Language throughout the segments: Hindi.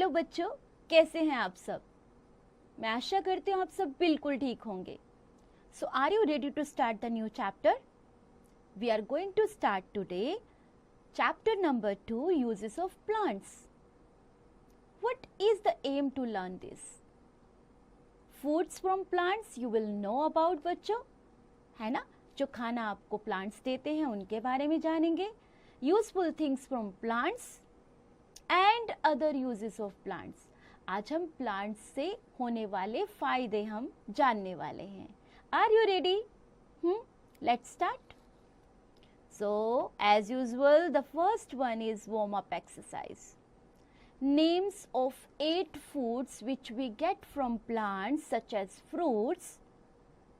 हेलो बच्चों, कैसे हैं आप सब? मैं आशा करती हूँ आप सब बिल्कुल ठीक होंगे. So are you ready to start the new chapter? We are going to start today chapter number 2, uses of plants. What is the aim to learn this? Foods from plants you will know about बच्चों, है ना? जो खाना आपको प्लांट्स देते हैं उनके बारे में जानेंगे. Useful things from plants and other uses of plants. आज हम प्लांट्स से होने वाले फायदे हम जानने वाले हैं. Are you ready? Let's start. So, as usual, the first one is warm-up exercise. Names of 8 foods which we get from plants such as fruits,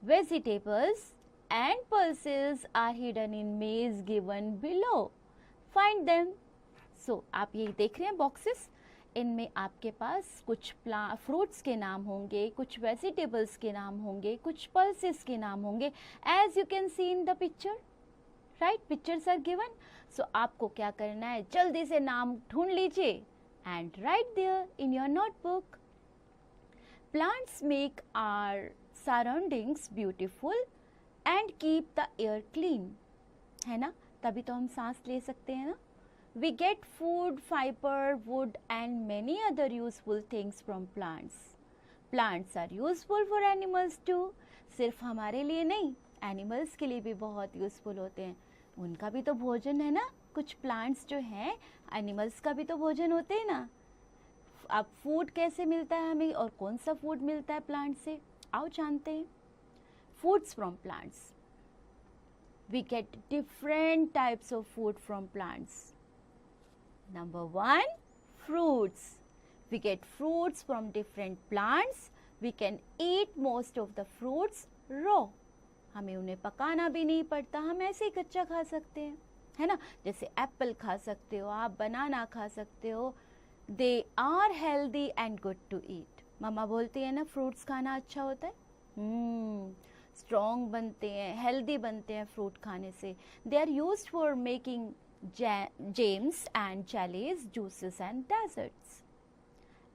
vegetables and pulses are hidden in maze given below. Find them. So, आप ये देख रहे हैं बॉक्सेस, इनमें आपके पास कुछ फ्रूट्स के नाम होंगे, कुछ वेजिटेबल्स के नाम होंगे, कुछ पल्सेस के नाम होंगे. As you can see in the picture. Right, pictures are given. So आपको क्या करना है, जल्दी से नाम ढूंढ लीजिए and write there in your notebook. Plants make our surroundings beautiful and keep the air clean, है ना? तभी तो हम सांस ले सकते हैं ना. We get food, fiber, wood and many other useful things from plants. Plants are useful for animals too. सिर्फ हमारे लिए नहीं, एनिमल्स के लिए भी बहुत यूजफुल होते हैं. उनका भी तो भोजन है ना. कुछ प्लांट्स जो हैं, एनिमल्स का भी तो भोजन होते हैं ना. अब फूड कैसे मिलता है हमें और कौन सा फूड मिलता है प्लांट से, आओ जानते हैं. Foods from plants. We get different types of food from plants. Number 1, fruits. We get fruits from different plants. We can eat most of the fruits raw. हमें उन्हें पकाना भी नहीं पड़ता, हम ऐसे ही कच्चा खा सकते हैं, है ना? जैसे एप्पल खा सकते हो आप, बनाना खा सकते हो. They are healthy and good to eat. Mamma बोलती है ना, फ्रूट्स खाना अच्छा होता है. स्ट्रॉन्ग बनते हैं, हेल्दी बनते हैं फ्रूट खाने से. They are used for making jams and jellies, juices and desserts.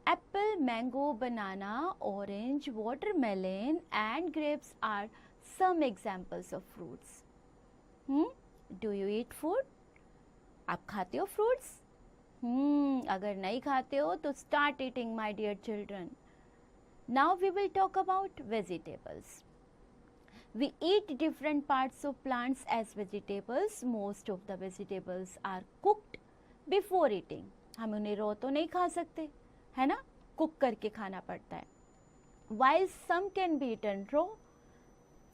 Apple, mango, banana, orange, watermelon and grapes are some examples of fruits. Do you eat food? आप खाते हो fruits? अगर नहीं खाते हो तो start eating, my dear children. Now we will talk about vegetables. We eat different parts of plants as vegetables. Most of the vegetables are cooked before eating. हम उन्हें raw तो नहीं खा सकते, है ना? कुक करके खाना पड़ता है. While some can be eaten raw.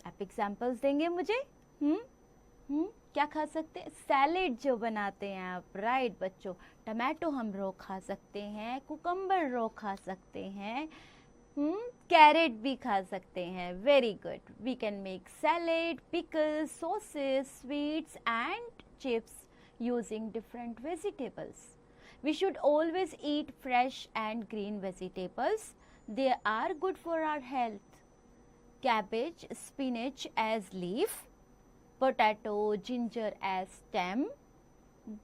आप एग्जाम्पल्स देंगे मुझे? क्या खा सकते हैं? सैलेड जो बनाते हैं आप, राइट बच्चों. टमाटो हम रो खा सकते हैं, कुकम्बर रो खा सकते हैं, कैरेट भी खा सकते हैं. Very good. We can make salad, pickles, sauces, sweets and chips using different vegetables. We should always eat fresh and green vegetables. They are good for our health. Cabbage, spinach as leaf, potato, ginger as stem,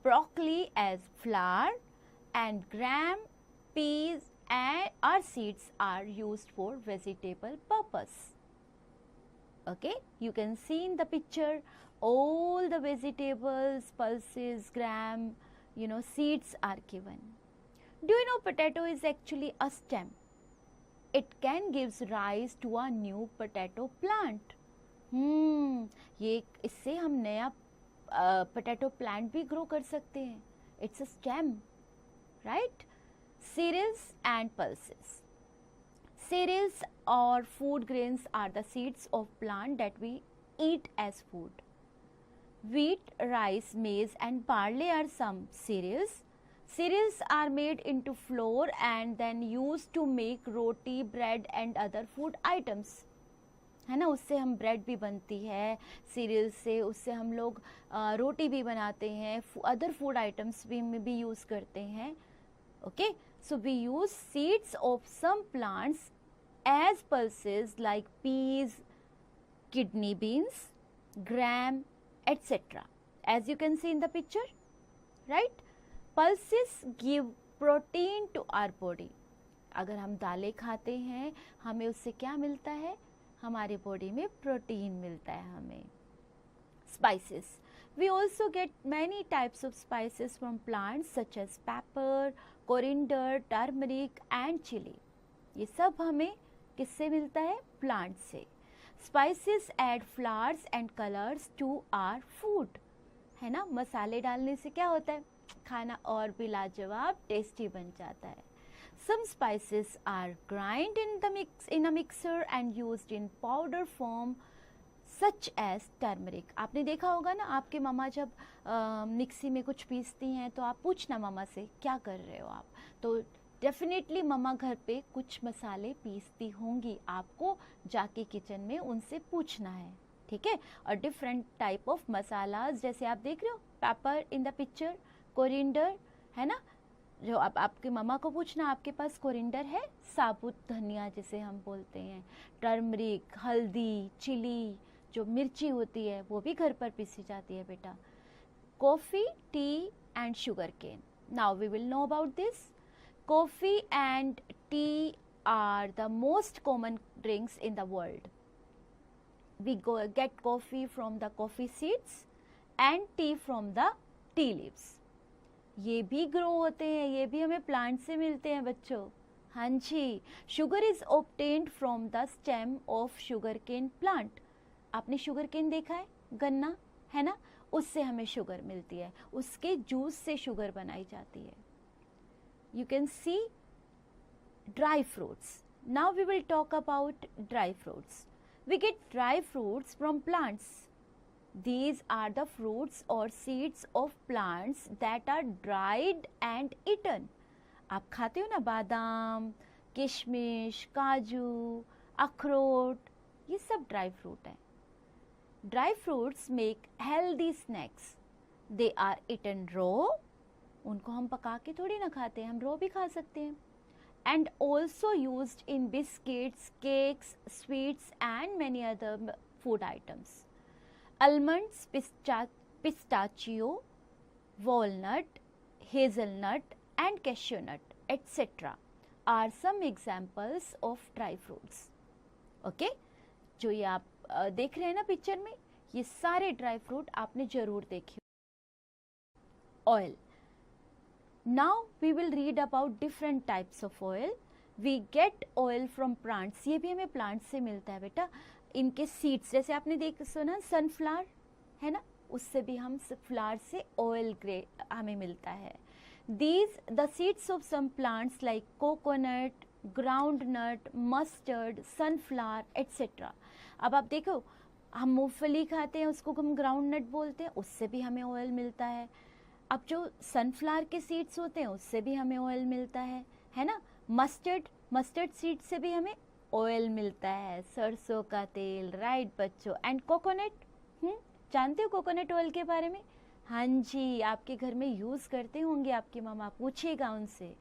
broccoli as flower, and gram, peas and our seeds are used for vegetable purpose. Okay, you can see in the picture all the vegetables, pulses, gram, seeds are given. Do you know potato is actually a stem? It can gives rise to a new potato plant. ये इससे हम नया पोटैटो प्लांट भी ग्रो कर सकते हैं. It's a stem, right? Cereals and pulses. Cereals or food grains are the seeds of plant that we eat as food. Wheat, rice, maize and barley are some cereals. Cereals are made into flour and then used to make roti, bread and other food items. है ना? उससे हम ब्रेड भी बनती है सीरियल से, उससे हम लोग रोटी भी बनाते हैं, अदर फूड आइटम्स भी में भी यूज़ करते हैं. Okay, so we use seeds of some plants as pulses like peas, kidney beans, gram, etc. As you can see in the picture, right? Pulses give protein to our body. अगर हम दालें खाते हैं हमें उससे क्या मिलता है, हमारे बॉडी में प्रोटीन मिलता है हमें। Spices. We also get many types of spices from plants such as pepper, coriander, turmeric and chili. ये सब हमें किससे मिलता है, प्लांट से। Spices add flavors and colors to our food. है ना, मसाले डालने से क्या होता है, खाना और भी लाजवाब टेस्टी बन जाता है। Some spices are grind in a mixer and used in powder form such as turmeric. आपने देखा होगा ना, आपके मम्मा जब मिक्सी में कुछ पीसती हैं तो आप पूछना मम्मा से क्या कर रहे हो आप, तो डेफिनेटली मम्मा घर पे कुछ मसाले पीसती होंगी, आपको जाके किचन में उनसे पूछना है, ठीक है। और डिफरेंट टाइप ऑफ मसालाज, जैसे आप देख रहे हो paper in the picture, coriander, है ना, जो आप आपके मम्मा को पूछना आपके पास कोरिएंडर है, साबुत धनिया जिसे हम बोलते हैं, टर्मरिक, हल्दी, चिली, जो मिर्ची होती है वो भी घर पर पीसी जाती है बेटा। Coffee, tea and sugar cane. Now we will know about this. Coffee and tea are the most common drinks in the world. We get coffee from the coffee seeds and tea from the tea leaves. ये भी ग्रो होते हैं, ये भी हमें प्लांट से मिलते हैं बच्चों। हाँ जी। Sugar is obtained from the stem of sugar cane plant. आपने शुगर केन देखा है, गन्ना, है ना, उससे हमें शुगर मिलती है, उसके जूस से शुगर बनाई जाती है। You can see dry fruits. Now we will talk about dry fruits. We get dry fruits from plants. These are the fruits or seeds of plants that are dried and eaten. आप खाते हो ना बादाम, किशमिश, काजू, अखरोट, ये सब ड्राई फ्रूट है। Dry fruits make healthy snacks. They are eaten raw. उनको हम पका के थोड़ी ना खाते हैं, हम रॉ भी खा सकते हैं। And also used in biscuits, cakes, sweets and many other food items. Almonds, pistachio, walnut, hazelnut and cashew nut, etc. are some examples of dry fruits. Okay? जो ये आप देख रहे हैं ना पिक्चर में, ये सारे ड्राई फ्रूट आपने जरूर देखे। Oil. Now we will read about different types of oil. We get oil from plants. ये भी हमें प्लांट से मिलता है बेटा। इनके सीड्स, जैसे आपने देख सुना सनफ्लावर, है ना, उससे भी हम फ्लावर से ऑयल हमें मिलता है। These the seeds of some plants like coconut, ground nut, mustard, sunflower etcetera. अब आप देखो, हम मूंगफली खाते हैं, उसको हम ग्राउंड नट बोलते हैं, उससे भी हमें ऑयल मिलता है। अब जो सनफ्लावर के सीड्स होते हैं उससे भी हमें ऑयल मिलता है ना। मस्टर्ड सीड से भी हमें ऑयल मिलता है, सरसों का तेल, राइट बच्चों। एंड कोकोनट, जानते हो कोकोनट ऑयल के बारे में? हाँ जी, आपके घर में यूज करते होंगे आपकी मम्मा, पूछेगा उनसे।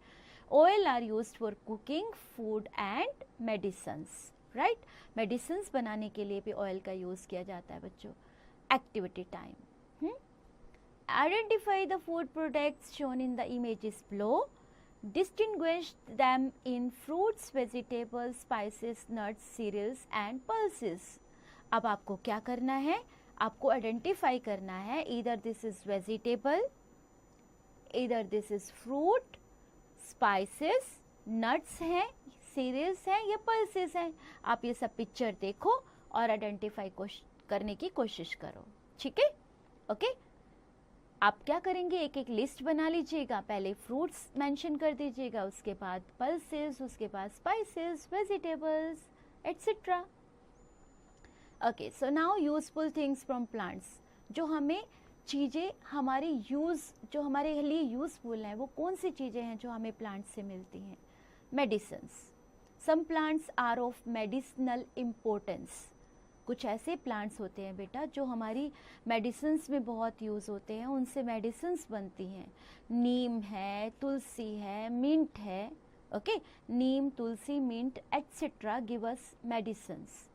Oil are used for cooking, food and medicines, right. Medicines बनाने के लिए भी ऑयल का यूज किया जाता है बच्चों। Activity time. Identify the food products shown in the images below. Distinguish them in fruits, vegetables, spices, nuts, cereals and pulses. अब आपको क्या करना है, आपको आइडेंटिफाई करना है, either this is vegetable, either this is fruit, spices, nuts हैं, cereals हैं या pulses हैं। आप ये सब पिक्चर देखो और आइडेंटिफाई करने की कोशिश करो, ठीक है, ओके। आप क्या करेंगे, एक एक लिस्ट बना लीजिएगा। पहले फ्रूट्स मेंशन कर दीजिएगा, उसके बाद पल्सेस, उसके बाद spices, vegetables etcetera. Okay, so now useful things from plants. जो हमें चीज़ें हमारे जो हमारे लिए यूजफुल हैं, वो कौन सी चीज़ें हैं जो हमें प्लांट से मिलती हैं? Medicines. Some plants are of medicinal importance. कुछ ऐसे प्लांट्स होते हैं बेटा जो हमारी मेडिसिन्स में बहुत यूज़ होते हैं, उनसे मेडिसिन्स बनती हैं। नीम है, तुलसी है, मिंट है, okay. Neem, tulsi, mint etcetera give us medicines.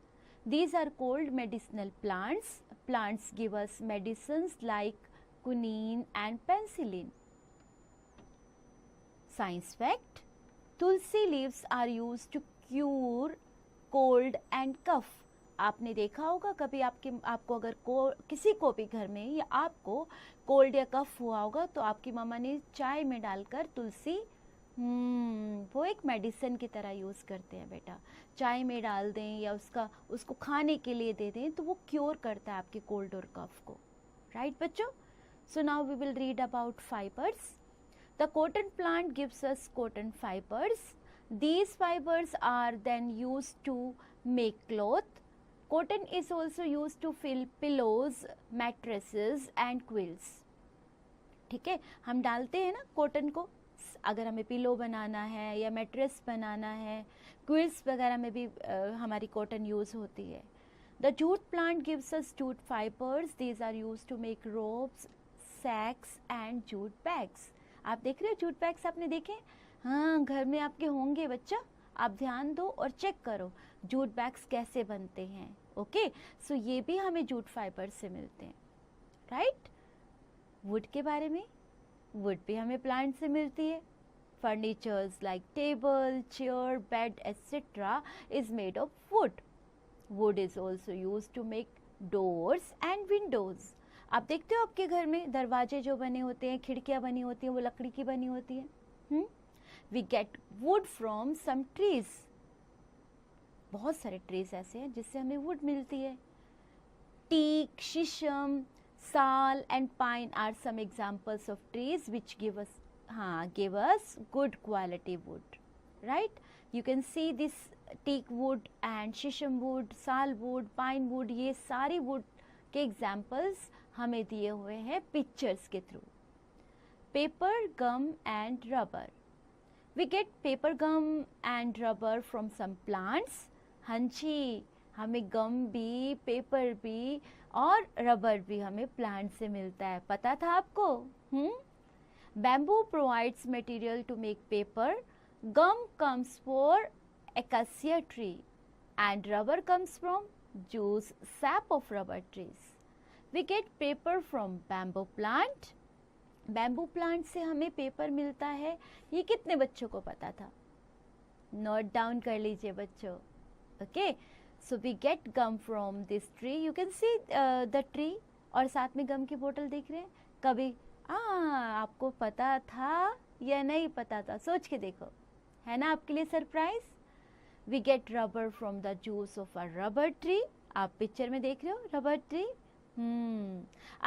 These are called medicinal plants. Plants give us medicines like quinine and penicillin. Science fact: tulsi leaves are used to cure cold and cough. आपने देखा होगा कभी आपको अगर किसी को भी घर में या आपको कोल्ड या कफ हुआ होगा तो आपकी मम्मा ने चाय में डालकर तुलसी, वो एक मेडिसिन की तरह यूज़ करते हैं बेटा. चाय में डाल दें या उसको खाने के लिए दे दें तो वो क्योर करता है आपके कोल्ड और कफ को. राइट बच्चों? So now we will read about fibers. The cotton plant gives us cotton fibers. These fibers are then used to make cloth. Cotton is also used to fill pillows, mattresses and quilts. ठीक है, हम डालते हैं ना कॉटन को, अगर हमें पिलो बनाना है या मैट्रेस बनाना है, क्विल्स वगैरह में भी हमारी कॉटन यूज़ होती है. The jute plant gives us jute fibers. These are used to make ropes, sacks and jute bags. आप देख रहे हो जूट बैग्स, आपने देखे? हाँ, घर में आपके होंगे बच्चा, आप ध्यान दो और चेक करो जूट बैग्स कैसे बनते हैं. ओके, सो ये भी हमें जूट फाइबर से मिलते हैं. राइट? वुड के बारे में, वुड भी हमें प्लांट से मिलती है. Furnitures like table, chair, bed etcetera is made of wood. Wood is also used to make doors and windows. आप देखते हो आपके घर में दरवाजे जो बने होते हैं, खिड़कियां बनी होती हैं, वो लकड़ी की बनी होती हैं. We get wood from some trees. बहुत सारे ट्रीज ऐसे हैं जिससे हमें वुड मिलती है. Teak, shisham, sal and pine are some examples of trees which give us good quality wood. Right? You can see this teak wood and shisham wood, sal wood, pine wood, ये सारी वुड के एग्जाम्पल्स हमें दिए हुए हैं पिक्चर्स के थ्रू. Paper, gum and rubber. We get paper, gum and rubber from some plants. हाँ जी, हमें गम भी, पेपर भी और रबर भी हमें प्लांट से मिलता है. पता था आपको? Bamboo provides material to make paper. Gum comes for acacia tree and rubber comes from juice sap of rubber trees. We get paper from bamboo plant. Bamboo plant से हमें पेपर मिलता है. ये कितने बच्चों को पता था? नोट डाउन कर लीजिए बच्चों. Okay, so we get gum from this tree. You can see the tree और साथ में गम की बोतल दिख रहे हैं. कभी आपको पता था या नहीं पता था? सोच के देखो, है ना आपके लिए surprise. We get rubber from the juice of a rubber tree. आप पिक्चर में देख रहे हो rubber tree.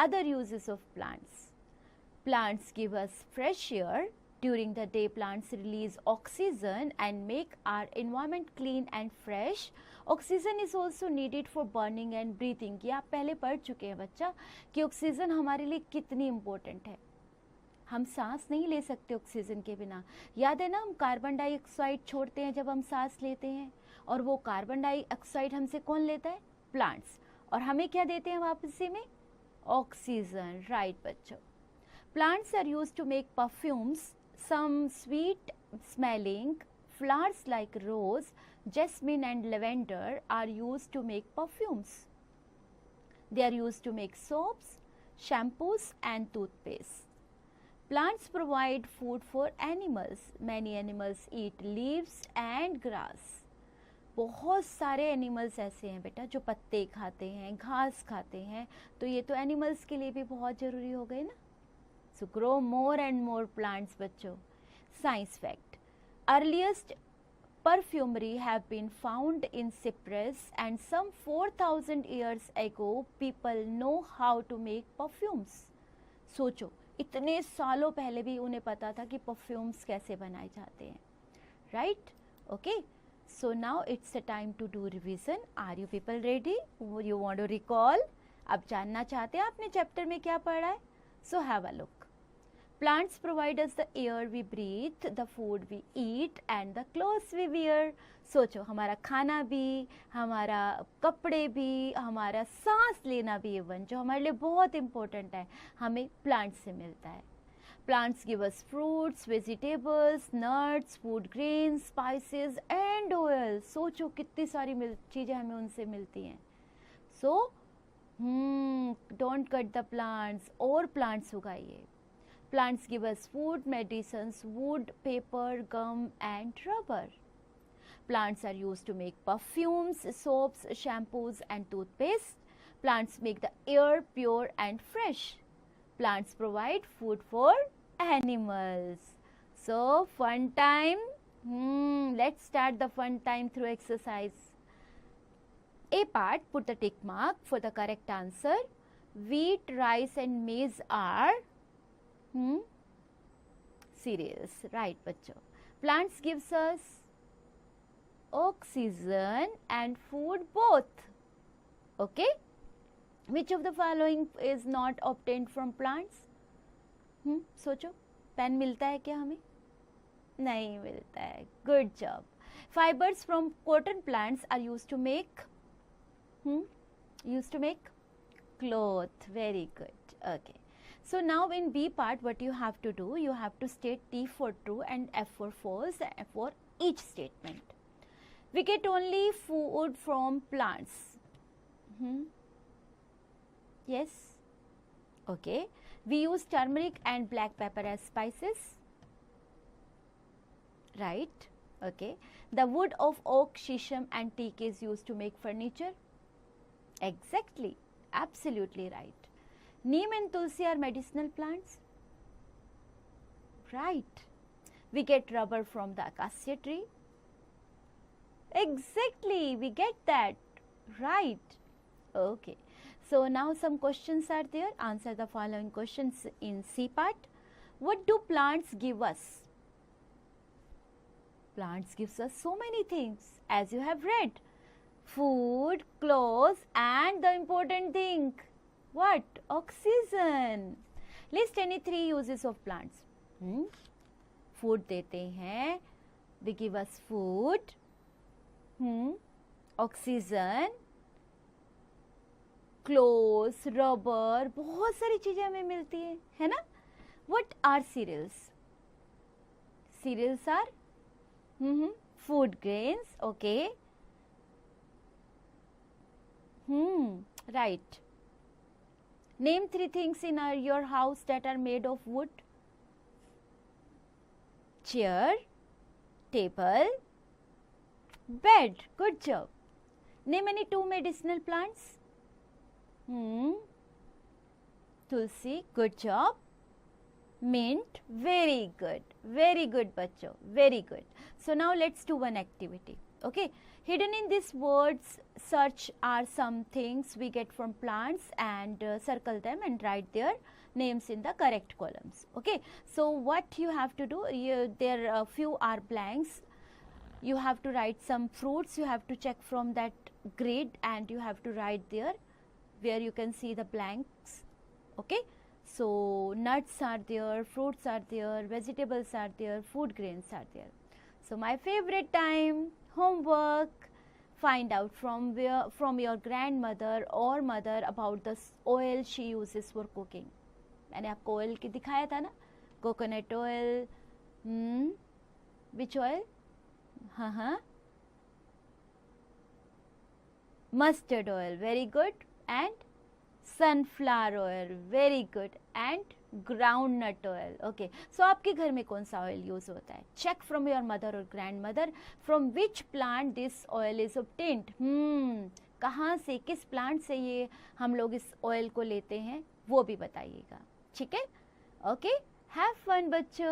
Other uses of plants. Plants give us fresh air. During the day, plants release oxygen and make our environment clean and fresh. Oxygen is also needed for burning and breathing. ये आप पहले पढ़ चुके हैं बच्चा कि ऑक्सीजन हमारे लिए कितनी इम्पोर्टेंट है. हम सांस नहीं ले सकते ऑक्सीजन के बिना. याद है ना, हम कार्बन डाइऑक्साइड छोड़ते हैं जब हम सांस लेते हैं, और वो कार्बन डाइऑक्साइड हमसे कौन लेता है? प्लांट्स. और हमें क्या देते हैं वापसी में? ऑक्सीजन. राइट बच्चों. Plants are used to make perfumes. Some sweet smelling flowers like rose, jasmine and lavender are used to make perfumes. They are used to make soaps, shampoos and toothpaste. Plants provide food for animals. Many animals eat leaves and grass. बहुत सारे एनिमल्स ऐसे हैं बेटा जो पत्ते खाते हैं, घास खाते हैं, तो ये तो एनिमल्स के लिए भी बहुत ज़रूरी हो गए ना. So grow more and more plants बच्चों. Science fact: earliest perfumery have been found in Cyprus, and some 4,000 years ago people know how to make perfumes. सोचो, इतने सालों पहले भी उन्हें पता था कि परफ्यूम्स कैसे बनाए जाते हैं. Right? Okay, so now it's the time to do revision. Are you people ready? You want to recall? अब जानना चाहते हैं आपने चैप्टर में क्या पढ़ा है? So have a look. Plants provide us the air we breathe, the food we eat and the clothes we wear. सोचो, हमारा खाना भी, हमारा कपड़े भी, हमारा सांस लेना भी, इवन जो हमारे लिए बहुत इम्पोर्टेंट है, हमें प्लांट से मिलता है. Plants give us fruits, vegetables, nuts, food grains, spices and oil. सोचो कितनी सारी चीज़ें हमें उनसे मिलती हैं. So, don't cut the plants, और plants उगाइए. Plants give us food, medicines, wood, paper, gum, and rubber. Plants are used to make perfumes, soaps, shampoos, and toothpaste. Plants make the air pure and fresh. Plants provide food for animals. So, fun time. Let's start the fun time through exercise. A part, put the tick mark for the correct answer. Wheat, rice, and maize are cereals. Right, bachcho. Plants gives us oxygen and food both. Okay? Which of the following is not obtained from plants? सोचो, पेन मिलता है क्या हमें? नहीं मिलता है. Good job. Fibers from cotton plants are used to make cloth. Very good. Okay. So now in B part, what you have to do? You have to state T for true and F for false for each statement. We get only food from plants. Yes. Okay. We use turmeric and black pepper as spices. Right. Okay. The wood of oak, shisham, and teak is used to make furniture. Exactly. Absolutely right. Neem and tulsi are medicinal plants. Right. We get rubber from the acacia tree. Exactly. We get that. Right. Okay. So now some questions are there. Answer the following questions in C part. What do plants give us? Plants gives us so many things, as you have read. Food, clothes, and the important thing, what? Oxygen. List any 3 uses of plants. Food देते हैं. They give us food. Oxygen. Clothes, rubber, बहुत सारी चीजें हमें मिलती है ना? What are cereals? Cereals are food grains. Okay. Right. Name 3 things in your house that are made of wood. Chair, table, bed. Good job. Name any 2 medicinal plants. Tulsi, good job. Mint, very good. Very good, bachcho. Very good. So now let's do one activity. Okay. Hidden in these words search are some things we get from plants, and circle them and write their names in the correct columns. Okay. So what you have to do, there are few are blanks. You have to write some fruits. You have to check from that grid and you have to write there where you can see the blanks. Okay. So nuts are there, fruits are there, vegetables are there, food grains are there. So my favorite time, homework. Find out from your grandmother or mother about the oil she uses for cooking. मैंने आपको oil की दिखाया था ना, coconut oil, which oil? Mustard oil, very good, and sunflower oil, very good, and groundnut oil. Okay, so आपके घर में कौन सा oil use होता है? Check from your mother or grandmother from which plant this oil is obtained. कहाँ से, किस plant से ये हम लोग इस oil को लेते हैं, वो भी बताइएगा. ठीक है? Okay, have fun बच्चों.